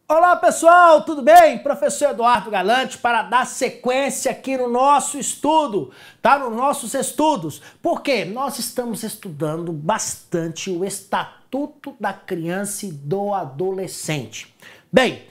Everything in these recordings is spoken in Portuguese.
Olá pessoal, tudo bem? Professor Eduardo Galante para dar sequência aqui no nosso estudo, tá? Nos nossos estudos. Por quê? Nós estamos estudando bastante o Estatuto da Criança e do Adolescente. Bem,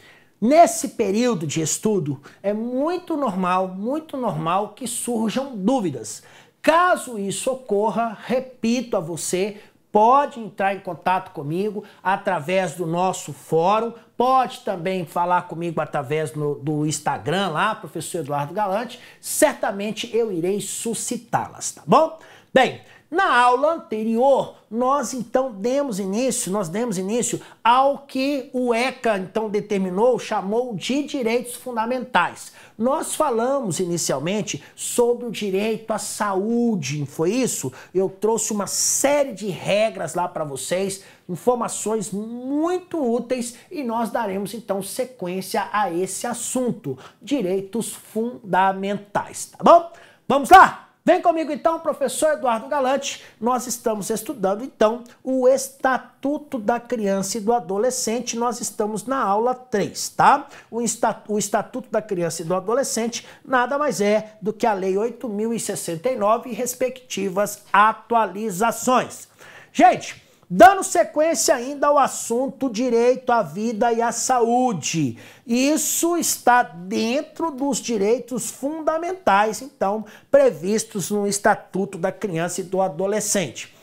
nesse período de estudo é muito normal que surjam dúvidas. Caso isso ocorra, repito a você, pode entrar em contato comigo através do nosso fórum, pode também falar comigo através do Instagram lá, Professor Eduardo Galante, certamente eu irei suscitá-las, tá bom? Bem, na aula anterior, nós então demos início ao que o ECA então determinou, chamou de direitos fundamentais. Nós falamos inicialmente sobre o direito à saúde, não foi isso? Eu trouxe uma série de regras lá para vocês, informações muito úteis e nós daremos então sequência a esse assunto, direitos fundamentais, tá bom? Vamos lá? Vem comigo então, professor Eduardo Galante, nós estamos estudando então o Estatuto da Criança e do Adolescente, nós estamos na aula 3, tá? O Estatuto da Criança e do Adolescente nada mais é do que a Lei 8.069 e respectivas atualizações. Gente, dando sequência ainda ao assunto direito à vida e à saúde. Isso está dentro dos direitos fundamentais, então, previstos no Estatuto da Criança e do Adolescente.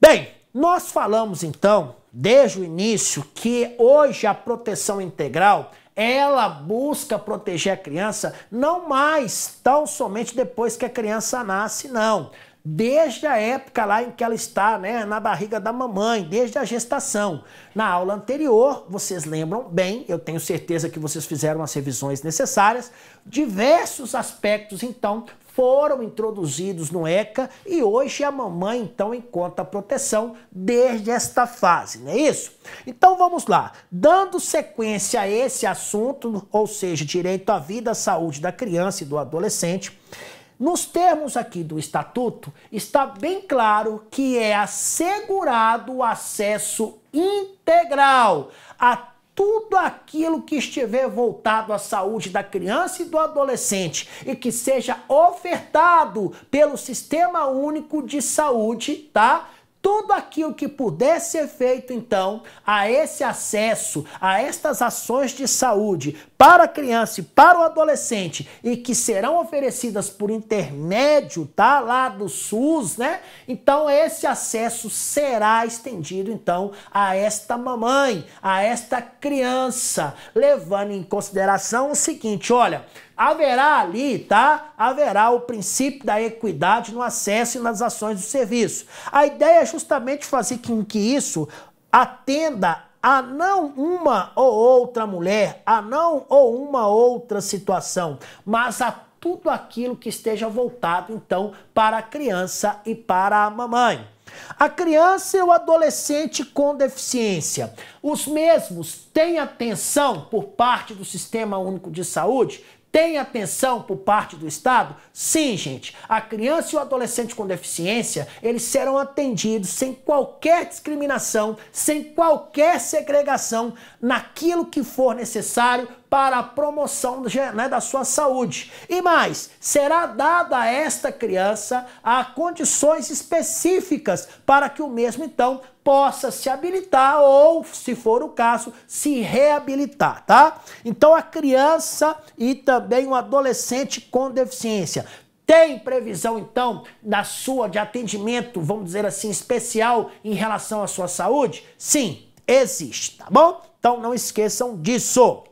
Bem, nós falamos então, desde o início, que hoje a proteção integral ela busca proteger a criança não mais tão somente depois que a criança nasce, não. Desde a época lá em que ela está, né, na barriga da mamãe, desde a gestação. Na aula anterior, vocês lembram bem, eu tenho certeza que vocês fizeram as revisões necessárias, diversos aspectos, então, foram introduzidos no ECA e hoje a mamãe, então, encontra proteção desde esta fase, não é isso? Então, vamos lá. Dando sequência a esse assunto, ou seja, direito à vida, à saúde da criança e do adolescente, nos termos aqui do Estatuto, está bem claro que é assegurado o acesso integral a tudo aquilo que estiver voltado à saúde da criança e do adolescente e que seja ofertado pelo Sistema Único de Saúde, tá? Tudo aquilo que puder ser feito, então, a esse acesso, a estas ações de saúde para a criança e para o adolescente e que serão oferecidas por intermédio, tá, lá do SUS, né? Então, esse acesso será estendido, então, a esta mamãe, a esta criança, levando em consideração o seguinte, olha, haverá ali, tá? Haverá o princípio da equidade no acesso e nas ações do serviço. A ideia é justamente fazer com que isso atenda a não uma ou outra mulher, a não ou uma outra situação, mas a tudo aquilo que esteja voltado, então, para a criança e para a mamãe. A criança e o adolescente com deficiência, os mesmos têm atenção por parte do Sistema Único de Saúde? Tem atenção por parte do Estado? Sim, gente. A criança e o adolescente com deficiência, eles serão atendidos sem qualquer discriminação, sem qualquer segregação, naquilo que for necessário para a promoção, né, da sua saúde. E mais, será dada a esta criança condições específicas para que o mesmo, então, possa se habilitar ou, se for o caso, se reabilitar, tá? Então, a criança e também o adolescente com deficiência tem previsão, então, de atendimento, vamos dizer assim, especial em relação à sua saúde? Sim, existe, tá bom? Então, não esqueçam disso.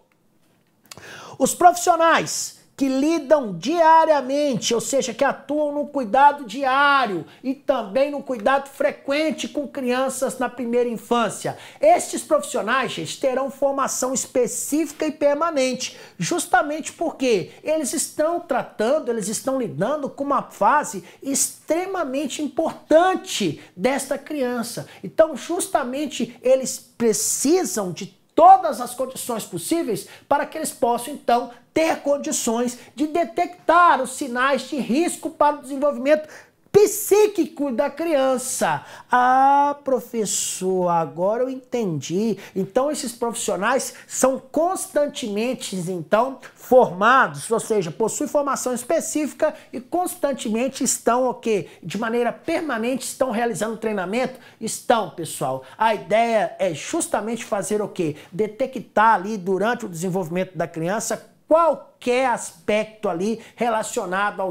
Os profissionais que lidam diariamente, ou seja, que atuam no cuidado diário e também no cuidado frequente com crianças na primeira infância. Estes profissionais, gente, terão formação específica e permanente, justamente porque eles estão tratando, eles estão lidando com uma fase extremamente importante desta criança. Então, justamente, eles precisam de todas as condições possíveis para que eles possam, então, ter condições de detectar os sinais de risco para o desenvolvimento psíquico da criança. Ah, professor, agora eu entendi. Então, esses profissionais são constantemente, então, formados, ou seja, possuem formação específica e constantemente estão, o quê? De maneira permanente, estão realizando treinamento? Estão, pessoal. A ideia é justamente fazer o quê? Detectar ali, durante o desenvolvimento da criança, qualquer aspecto ali relacionado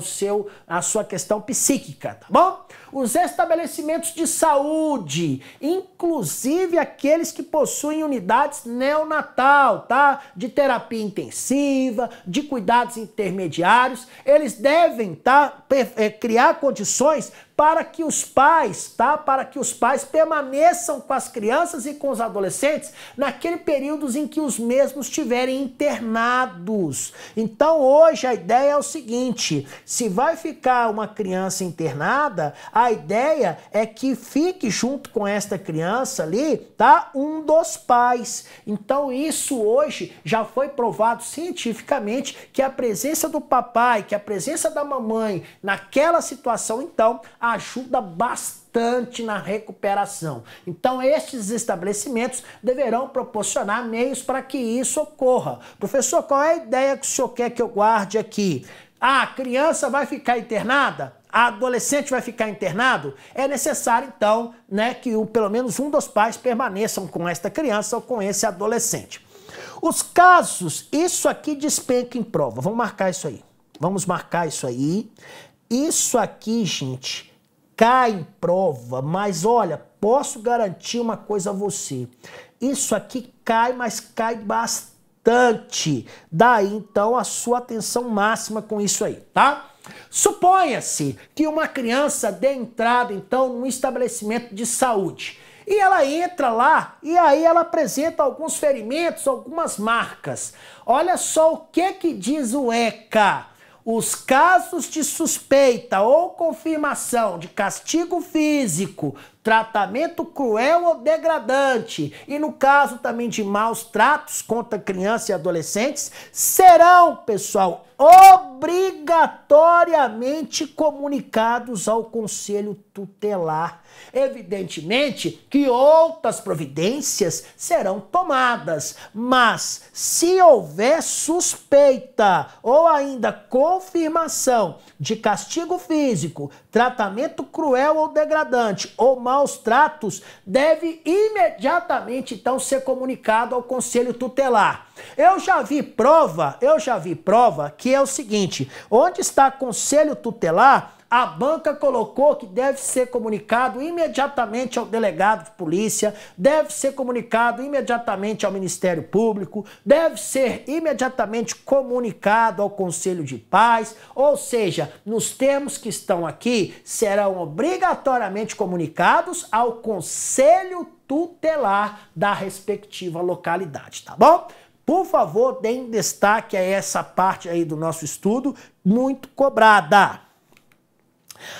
à sua questão psíquica, tá bom? Os estabelecimentos de saúde, inclusive aqueles que possuem unidades neonatal, tá? De terapia intensiva, de cuidados intermediários, eles devem, criar condições para que os pais, Para que os pais permaneçam com as crianças e com os adolescentes naquele período em que os mesmos estiverem internados. Então, hoje a ideia é o seguinte: se vai ficar uma criança internada, a ideia é que fique junto com esta criança ali, tá? Um dos pais. Então, isso hoje já foi provado cientificamente que a presença do papai, que a presença da mamãe naquela situação, então, ajuda bastante na recuperação. Então, estes estabelecimentos deverão proporcionar meios para que isso ocorra. Professor, qual é a ideia que o senhor quer que eu guarde aqui? A criança vai ficar internada? A adolescente vai ficar internado? É necessário, então, que pelo menos um dos pais permaneçam com esta criança ou com esse adolescente. Os casos, isso aqui despenca em prova. Vamos marcar isso aí. Vamos marcar isso aí. Isso aqui, gente, cai em prova, mas olha, posso garantir uma coisa a você. Isso aqui cai, mas cai bastante. Daí, então, a sua atenção máxima com isso aí, tá? Suponha-se que uma criança dê entrada, então, num estabelecimento de saúde. E ela entra lá e aí ela apresenta alguns ferimentos, algumas marcas. Olha só o que diz o ECA. Os casos de suspeita ou confirmação de castigo físico, tratamento cruel ou degradante e no caso também de maus tratos contra crianças e adolescentes serão, pessoal, obrigatoriamente comunicados ao Conselho Tutelar. Evidentemente que outras providências serão tomadas, mas se houver suspeita ou ainda confirmação de castigo físico, tratamento cruel ou degradante ou maus tratos, deve imediatamente então ser comunicado ao Conselho Tutelar. Eu já vi prova que é o seguinte: onde está Conselho Tutelar, a banca colocou que deve ser comunicado imediatamente ao delegado de polícia, deve ser comunicado imediatamente ao Ministério Público, deve ser imediatamente comunicado ao Conselho de Paz, ou seja, nos termos que estão aqui, serão obrigatoriamente comunicados ao Conselho Tutelar da respectiva localidade, tá bom? Por favor, deem destaque a essa parte aí do nosso estudo, muito cobrada.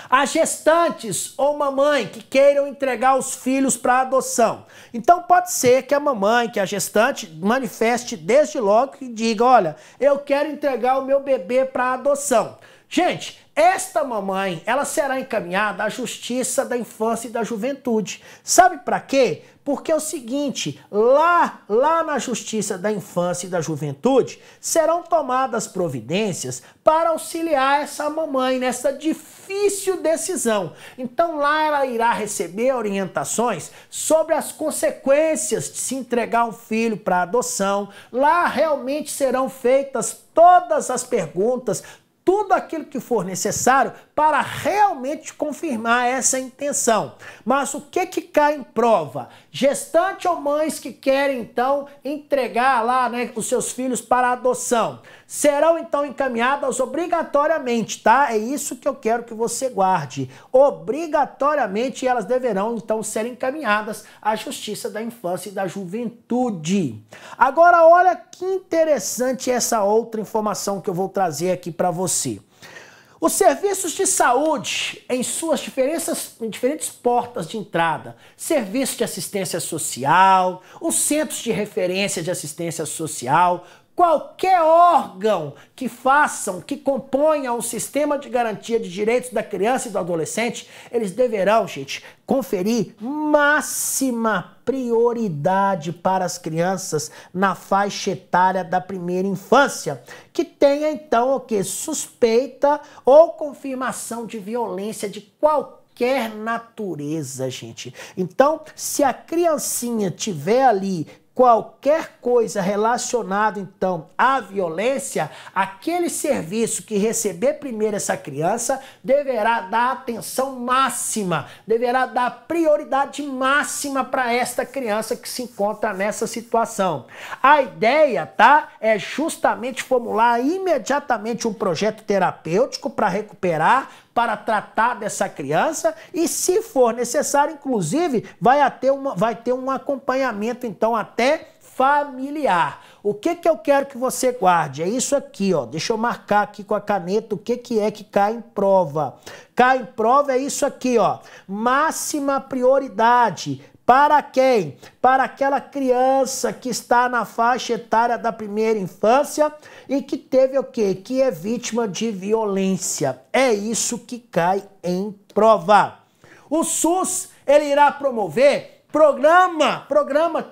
As gestantes ou mamãe que queiram entregar os filhos para adoção. Então pode ser que a mamãe, que a gestante, manifeste desde logo e diga: olha, eu quero entregar o meu bebê para adoção. Gente, esta mamãe, ela será encaminhada à Justiça da Infância e da Juventude. Sabe para quê? Porque é o seguinte, lá na Justiça da Infância e da Juventude, serão tomadas providências para auxiliar essa mamãe nessa difícil decisão. Então lá ela irá receber orientações sobre as consequências de se entregar um filho para adoção. Lá realmente serão feitas todas as perguntas, tudo aquilo que for necessário para realmente confirmar essa intenção. Mas o que cai em prova? Gestante ou mães que querem então entregar lá, os seus filhos para adoção serão então encaminhadas obrigatoriamente, tá? É isso que eu quero que você guarde. Obrigatoriamente elas deverão então ser encaminhadas à Justiça da Infância e da Juventude. Agora olha que interessante essa outra informação que eu vou trazer aqui para você. Os serviços de saúde, em suas diferentes portas de entrada, serviço de assistência social, os centros de referência de assistência social, qualquer órgão que façam, que componha o sistema de garantia de direitos da criança e do adolescente, eles deverão, gente, conferir máxima prioridade para as crianças na faixa etária da primeira infância, que tenha então o que? Suspeita ou confirmação de violência de qualquer natureza, gente. Então, se a criancinha tiver ali qualquer coisa relacionada, então, à violência, aquele serviço que receber primeiro essa criança deverá dar atenção máxima, deverá dar prioridade máxima para esta criança que se encontra nessa situação. A ideia, tá, é justamente formular imediatamente um projeto terapêutico para recuperar, para tratar dessa criança e, se for necessário, inclusive, vai ter um acompanhamento, então, até familiar. O que eu quero que você guarde? É isso aqui, ó. Deixa eu marcar aqui com a caneta o que é que cai em prova. Cai em prova é isso aqui, ó. Máxima prioridade. Para quem? Para aquela criança que está na faixa etária da primeira infância e que teve o quê? Que é vítima de violência. É isso que cai em prova. O SUS, ele irá promover programas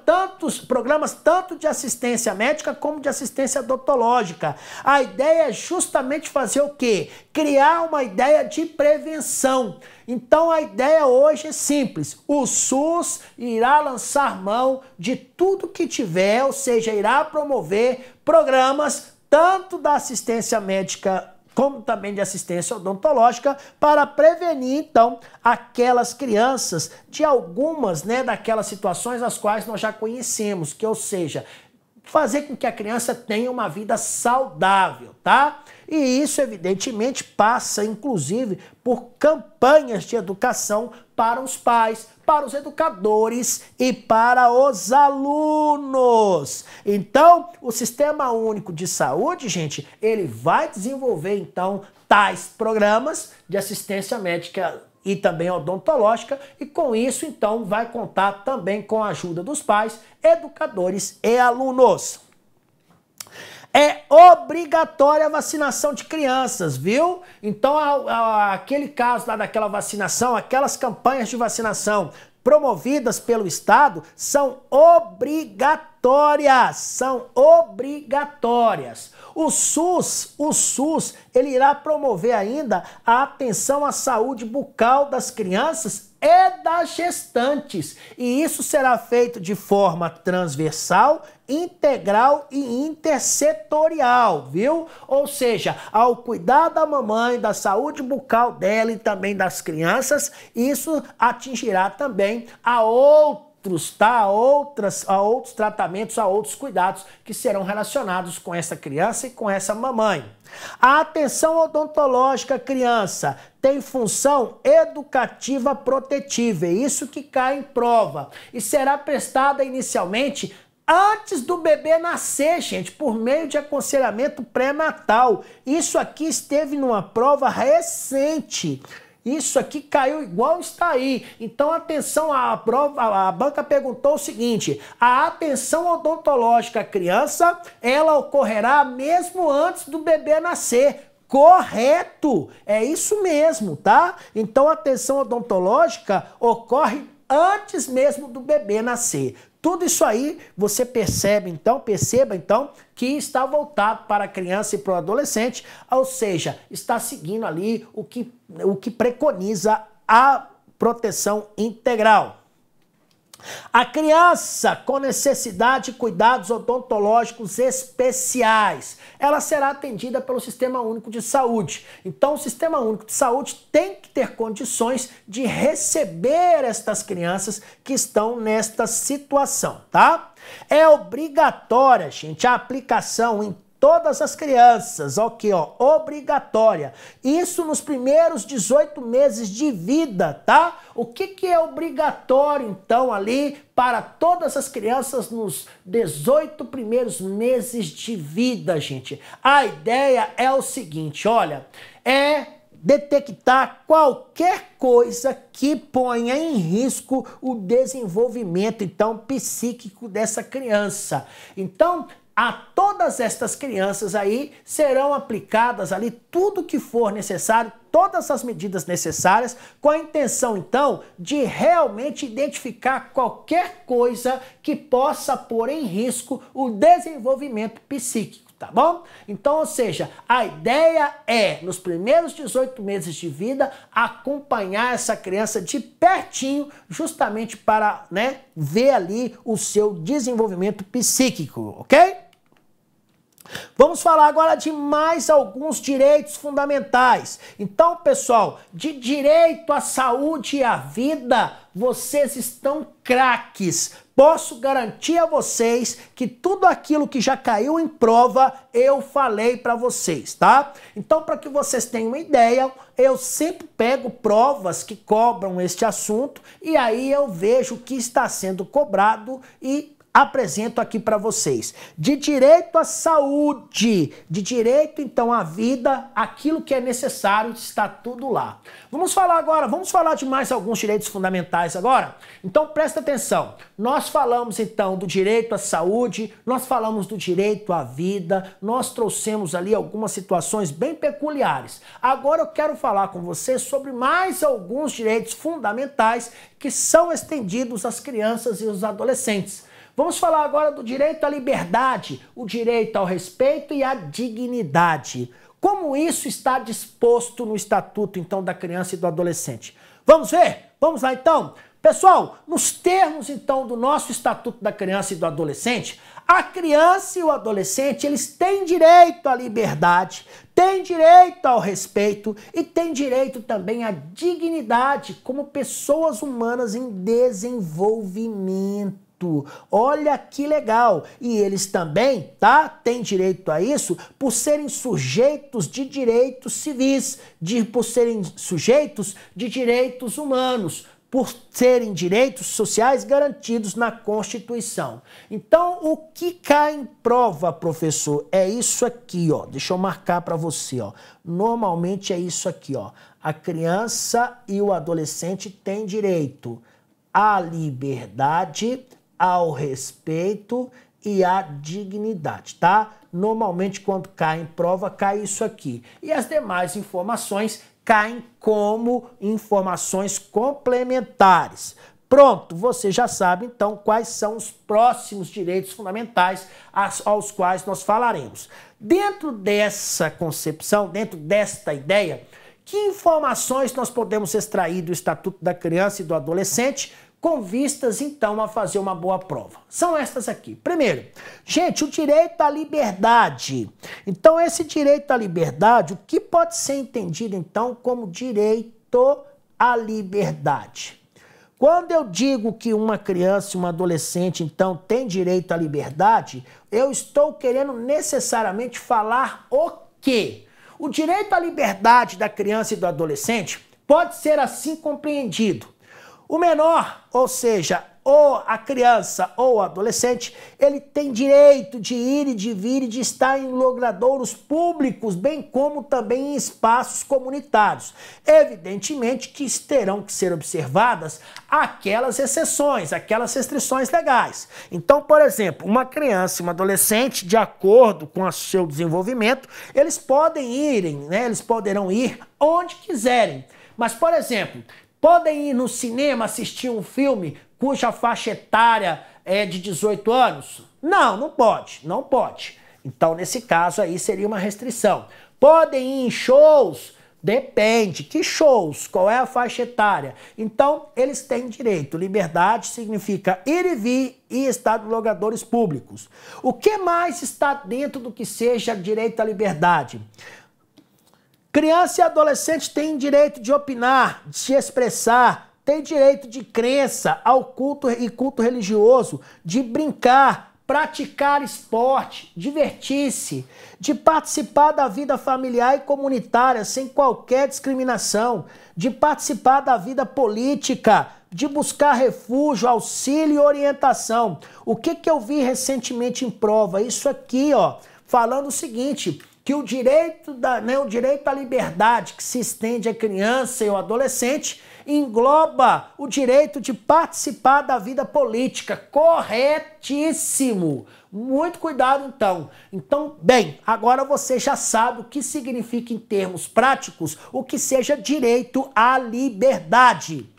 tanto de assistência médica como de assistência odontológica. A ideia é justamente fazer o quê? Criar uma ideia de prevenção. Então a ideia hoje é simples. O SUS irá lançar mão de tudo que tiver, ou seja, irá promover programas tanto da assistência médica como também de assistência odontológica, para prevenir, então, aquelas crianças de algumas, daquelas situações as quais nós já conhecemos, que, ou seja, fazer com que a criança tenha uma vida saudável, tá? E isso, evidentemente, passa, inclusive, por campanhas de educação para os pais, para os educadores e para os alunos. Então, o Sistema Único de Saúde, gente, ele vai desenvolver, então, tais programas de assistência médica e também odontológica, e com isso, então, vai contar também com a ajuda dos pais, educadores e alunos. É obrigatória a vacinação de crianças, viu? Então, aquele caso lá daquela vacinação, aquelas campanhas de vacinação promovidas pelo Estado são obrigatórias. O SUS, ele irá promover ainda a atenção à saúde bucal das crianças e das gestantes. E isso será feito de forma transversal, integral e intersetorial, viu? Ou seja, ao cuidar da mamãe, da saúde bucal dela e também das crianças, isso atingirá também a outros tratamentos, a outros cuidados que serão relacionados com essa criança e com essa mamãe. A atenção odontológica à criança tem função educativa protetiva, é isso que cai em prova, e será prestada inicialmente antes do bebê nascer, gente, por meio de aconselhamento pré-natal. Isso aqui esteve numa prova recente. Isso aqui caiu igual está aí. Então, atenção, a banca perguntou o seguinte: a atenção odontológica à criança, ela ocorrerá mesmo antes do bebê nascer. Correto! É isso mesmo, tá? Então, a atenção odontológica ocorre antes mesmo do bebê nascer. Tudo isso aí você perceba então, que está voltado para a criança e para o adolescente, ou seja, está seguindo ali o que preconiza a proteção integral. A criança com necessidade de cuidados odontológicos especiais, ela será atendida pelo Sistema Único de Saúde. Então, o Sistema Único de Saúde tem que ter condições de receber estas crianças que estão nesta situação, tá? É obrigatória, gente, a aplicação em todas as crianças, ok, ó, obrigatória. Isso nos primeiros 18 meses de vida, tá? O que é obrigatório, então, ali para todas as crianças nos 18 primeiros meses de vida, gente? A ideia é o seguinte, olha, é detectar qualquer coisa que ponha em risco o desenvolvimento, então, psíquico dessa criança. Então, a todas estas crianças aí serão aplicadas ali tudo que for necessário, todas as medidas necessárias, com a intenção, então, de realmente identificar qualquer coisa que possa pôr em risco o desenvolvimento psíquico, tá bom? Então, ou seja, a ideia é, nos primeiros 18 meses de vida, acompanhar essa criança de pertinho, justamente para, né, ver ali o seu desenvolvimento psíquico, ok? Vamos falar agora de mais alguns direitos fundamentais. Então, pessoal, de direito à saúde e à vida, vocês estão craques. Posso garantir a vocês que tudo aquilo que já caiu em prova, eu falei para vocês, tá? Então, para que vocês tenham uma ideia, eu sempre pego provas que cobram este assunto e aí eu vejo o que está sendo cobrado e apresento aqui para vocês. De direito à saúde, de direito então à vida, aquilo que é necessário está tudo lá. Vamos falar agora, vamos falar de mais alguns direitos fundamentais agora? Então presta atenção, nós falamos então do direito à saúde, nós falamos do direito à vida, nós trouxemos ali algumas situações bem peculiares. Agora eu quero falar com você sobre mais alguns direitos fundamentais que são estendidos às crianças e aos adolescentes. Vamos falar agora do direito à liberdade, o direito ao respeito e à dignidade. Como isso está disposto no Estatuto, então, da Criança e do Adolescente? Vamos ver? Vamos lá, então? Pessoal, nos termos, então, do nosso Estatuto da Criança e do Adolescente, a criança e o adolescente, eles têm direito à liberdade, têm direito ao respeito e têm direito também à dignidade como pessoas humanas em desenvolvimento. Olha que legal! E eles também, tá? Têm direito a isso por serem sujeitos de direitos civis, por serem sujeitos de direitos humanos, por serem direitos sociais garantidos na Constituição. Então, o que cai em prova, professor, é isso aqui, ó. Deixa eu marcar para você, ó. Normalmente é isso aqui, ó. A criança e o adolescente têm direito à liberdade, ao respeito e à dignidade, tá? Normalmente, quando cai em prova, cai isso aqui. E as demais informações caem como informações complementares. Pronto, você já sabe, então, quais são os próximos direitos fundamentais aos quais nós falaremos. Dentro dessa concepção, dentro desta ideia, que informações nós podemos extrair do Estatuto da Criança e do Adolescente com vistas, então, a fazer uma boa prova? São estas aqui. Primeiro, gente, o direito à liberdade. Então, esse direito à liberdade, o que pode ser entendido, então, como direito à liberdade? Quando eu digo que uma criança e um adolescente, então, tem direito à liberdade, eu estou querendo necessariamente falar o quê? O direito à liberdade da criança e do adolescente pode ser assim compreendido. O menor, ou seja, ou a criança ou o adolescente, ele tem direito de ir e de vir e de estar em logradouros públicos, bem como também em espaços comunitários. Evidentemente que terão que ser observadas aquelas exceções, aquelas restrições legais. Então, por exemplo, uma criança e um adolescente, de acordo com o seu desenvolvimento, eles podem irem, né? Eles poderão ir onde quiserem. Mas, por exemplo, podem ir no cinema assistir um filme cuja faixa etária é de 18 anos? Não, não pode, não pode. Então, nesse caso aí, seria uma restrição. Podem ir em shows? Depende. Que shows? Qual é a faixa etária? Então, eles têm direito. Liberdade significa ir e vir e estar em logradouros públicos. O que mais está dentro do que seja direito à liberdade? Criança e adolescente têm direito de opinar, de se expressar, têm direito de crença ao culto e culto religioso, de brincar, praticar esporte, divertir-se, de participar da vida familiar e comunitária sem qualquer discriminação, de participar da vida política, de buscar refúgio, auxílio e orientação. O que eu vi recentemente em prova? Isso aqui, ó, falando o seguinte, que o direito à liberdade que se estende à criança e ao adolescente engloba o direito de participar da vida política. Corretíssimo! Muito cuidado, então. Então, bem, agora você já sabe o que significa em termos práticos o que seja direito à liberdade.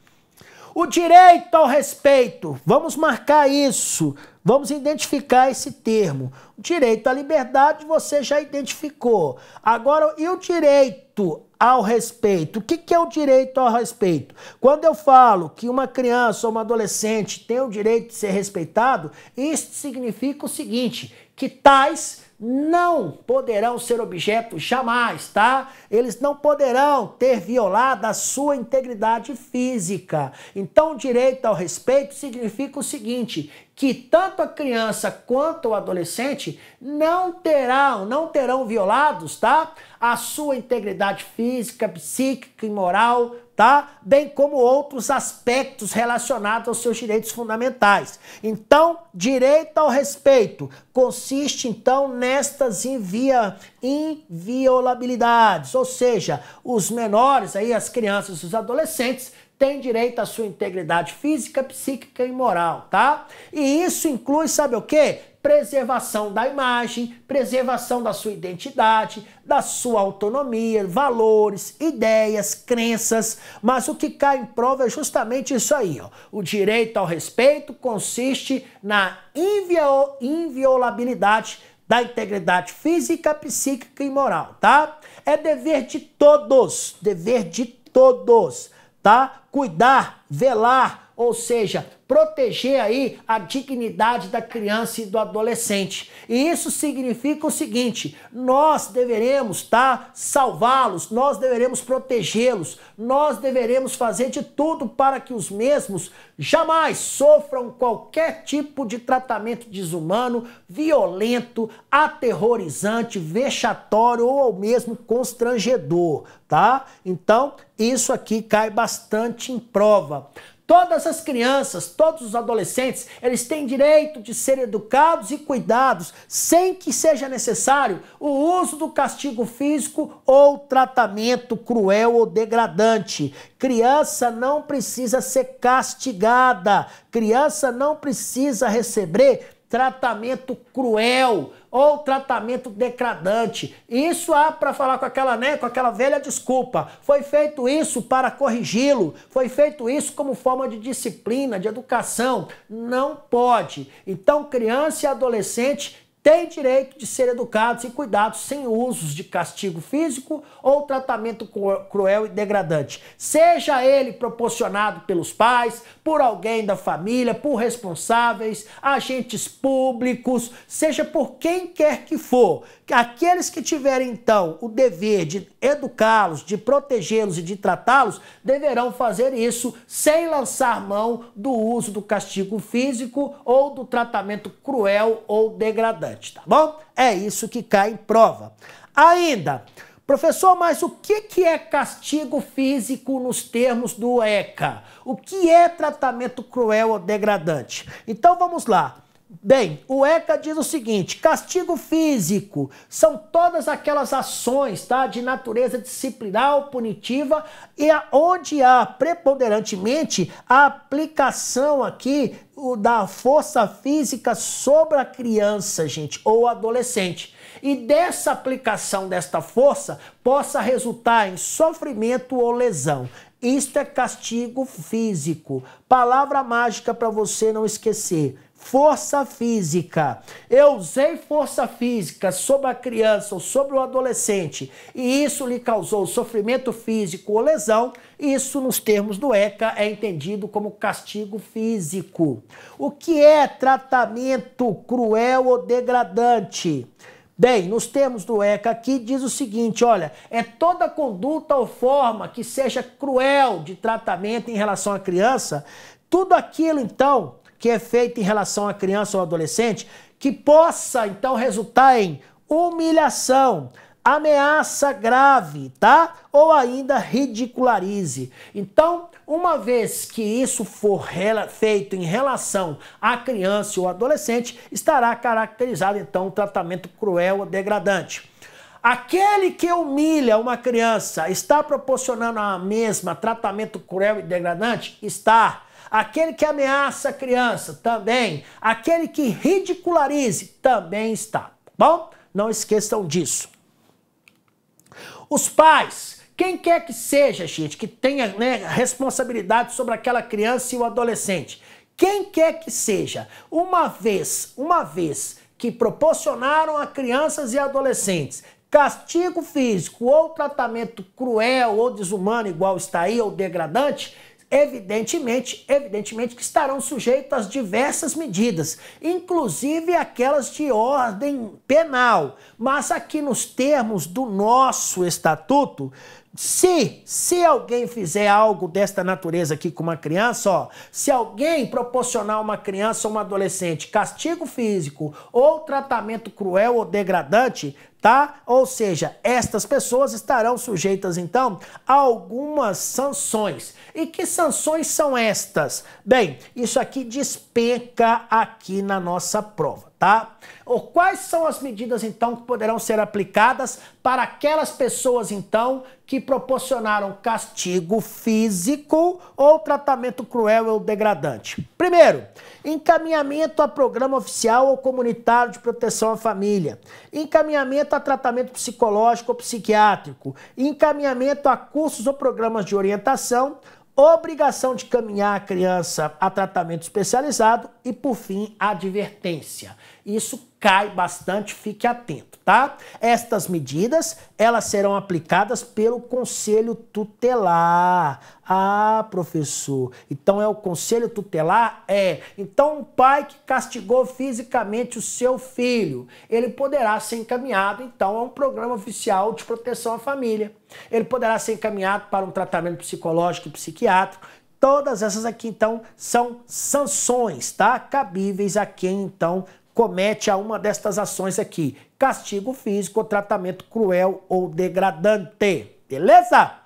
O direito ao respeito, vamos marcar isso, vamos identificar esse termo. O direito à liberdade você já identificou. Agora, e o direito ao respeito? O que é o direito ao respeito? Quando eu falo que uma criança ou uma adolescente tem o direito de ser respeitado, isso significa o seguinte, que tais não poderão ser objeto jamais, tá? Eles não poderão ter violado a sua integridade física. Então, o direito ao respeito significa o seguinte, que tanto a criança quanto o adolescente não terão violados, tá? A sua integridade física, psíquica e moral, tá? Bem como outros aspectos relacionados aos seus direitos fundamentais. Então, direito ao respeito consiste, então, nestas inviolabilidades, ou seja, os menores, aí, as crianças e os adolescentes, tem direito à sua integridade física, psíquica e moral, tá? E isso inclui, sabe o quê? Preservação da imagem, preservação da sua identidade, da sua autonomia, valores, ideias, crenças, mas o que cai em prova é justamente isso aí, ó. O direito ao respeito consiste na inviolabilidade da integridade física, psíquica e moral, tá? É dever de todos, tá? Cuidar, velar, ou seja, proteger aí a dignidade da criança e do adolescente. E isso significa o seguinte, nós deveremos, tá, salvá-los, nós deveremos protegê-los, nós deveremos fazer de tudo para que os mesmos jamais sofram qualquer tipo de tratamento desumano, violento, aterrorizante, vexatório ou mesmo constrangedor, tá? Então, isso aqui cai bastante em prova. Todas as crianças, todos os adolescentes, eles têm direito de ser educados e cuidados sem que seja necessário o uso do castigo físico ou tratamento cruel ou degradante. Criança não precisa ser castigada, criança não precisa receber tratamento cruel ou tratamento degradante. Isso há para falar com aquela velha desculpa. Foi feito isso para corrigi-lo, foi feito isso como forma de disciplina, de educação. Não pode. Então, criança e adolescente têm direito de ser educados e cuidados sem usos de castigo físico ou tratamento cruel e degradante. Seja ele proporcionado pelos pais, por alguém da família, por responsáveis, agentes públicos, seja por quem quer que for. Aqueles que tiverem, então, o dever de educá-los, de protegê-los e de tratá-los, deverão fazer isso sem lançar mão do uso do castigo físico ou do tratamento cruel ou degradante, tá bom? É isso que cai em prova. Ainda, professor, mas o que é castigo físico nos termos do ECA? O que é tratamento cruel ou degradante? Então vamos lá. Bem, o ECA diz o seguinte, castigo físico são todas aquelas ações, tá, de natureza disciplinar ou punitiva e onde há preponderantemente a aplicação aqui da força física sobre a criança, gente, ou adolescente. E dessa aplicação desta força possa resultar em sofrimento ou lesão. Isto é castigo físico. Palavra mágica para você não esquecer. Força física. Eu usei força física sobre a criança ou sobre o adolescente e isso lhe causou sofrimento físico ou lesão, isso nos termos do ECA é entendido como castigo físico. O que é tratamento cruel ou degradante? Bem, nos termos do ECA aqui diz o seguinte, olha, é toda conduta ou forma que seja cruel de tratamento em relação à criança, tudo aquilo então que é feito em relação à criança ou adolescente, que possa, então, resultar em humilhação, ameaça grave, tá? Ou ainda ridicularize. Então, uma vez que isso for feito em relação à criança ou adolescente, estará caracterizado, então, um tratamento cruel ou degradante. Aquele que humilha uma criança está proporcionando a mesma tratamento cruel e degradante? Está. Aquele que ameaça a criança? Também. Aquele que ridicularize? Também está. Tá bom? Não esqueçam disso. Os pais, quem quer que seja, gente, que tenha, né, responsabilidade sobre aquela criança e o adolescente, quem quer que seja, uma vez que proporcionaram a crianças e adolescentes castigo físico ou tratamento cruel ou desumano, igual está aí, ou degradante, evidentemente que estarão sujeitos às diversas medidas, inclusive aquelas de ordem penal. Mas aqui nos termos do nosso estatuto, se alguém fizer algo desta natureza aqui com uma criança, ó, se alguém proporcionar a uma criança ou um adolescente castigo físico ou tratamento cruel ou degradante, tá? Ou seja, estas pessoas estarão sujeitas, então, a algumas sanções. E que sanções são estas? Bem, isso aqui despenca aqui na nossa prova, tá? Ou quais são as medidas, então, que poderão ser aplicadas para aquelas pessoas, então, que proporcionaram castigo físico ou tratamento cruel ou degradante? Primeiro, encaminhamento a programa oficial ou comunitário de proteção à família, encaminhamento a tratamento psicológico ou psiquiátrico, encaminhamento a cursos ou programas de orientação, obrigação de caminhar a criança a tratamento especializado e, por fim, advertência. Isso cai bastante, fique atento, tá? Estas medidas, elas serão aplicadas pelo Conselho Tutelar. Ah, professor, então é o Conselho Tutelar? É. Então, um pai que castigou fisicamente o seu filho, ele poderá ser encaminhado, então, a um programa oficial de proteção à família. Ele poderá ser encaminhado para um tratamento psicológico e psiquiátrico. Todas essas aqui, então, são sanções, tá? Cabíveis a quem, então, comete a uma destas ações aqui. Castigo físico ou tratamento cruel ou degradante. Beleza?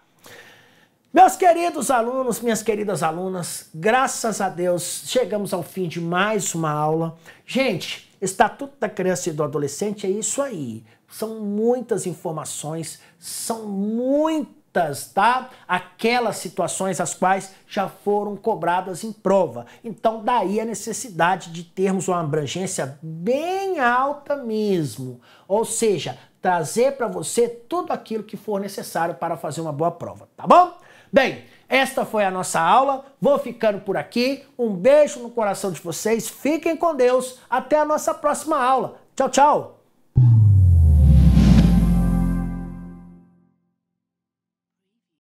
Meus queridos alunos, minhas queridas alunas, graças a Deus, chegamos ao fim de mais uma aula. Gente, Estatuto da Criança e do Adolescente é isso aí. São muitas informações, são muitas, tá? Aquelas situações as quais já foram cobradas em prova. Então, daí a necessidade de termos uma abrangência bem alta mesmo. Ou seja, trazer para você tudo aquilo que for necessário para fazer uma boa prova, tá bom? Bem, esta foi a nossa aula, vou ficando por aqui, um beijo no coração de vocês, fiquem com Deus, até a nossa próxima aula. Tchau, tchau!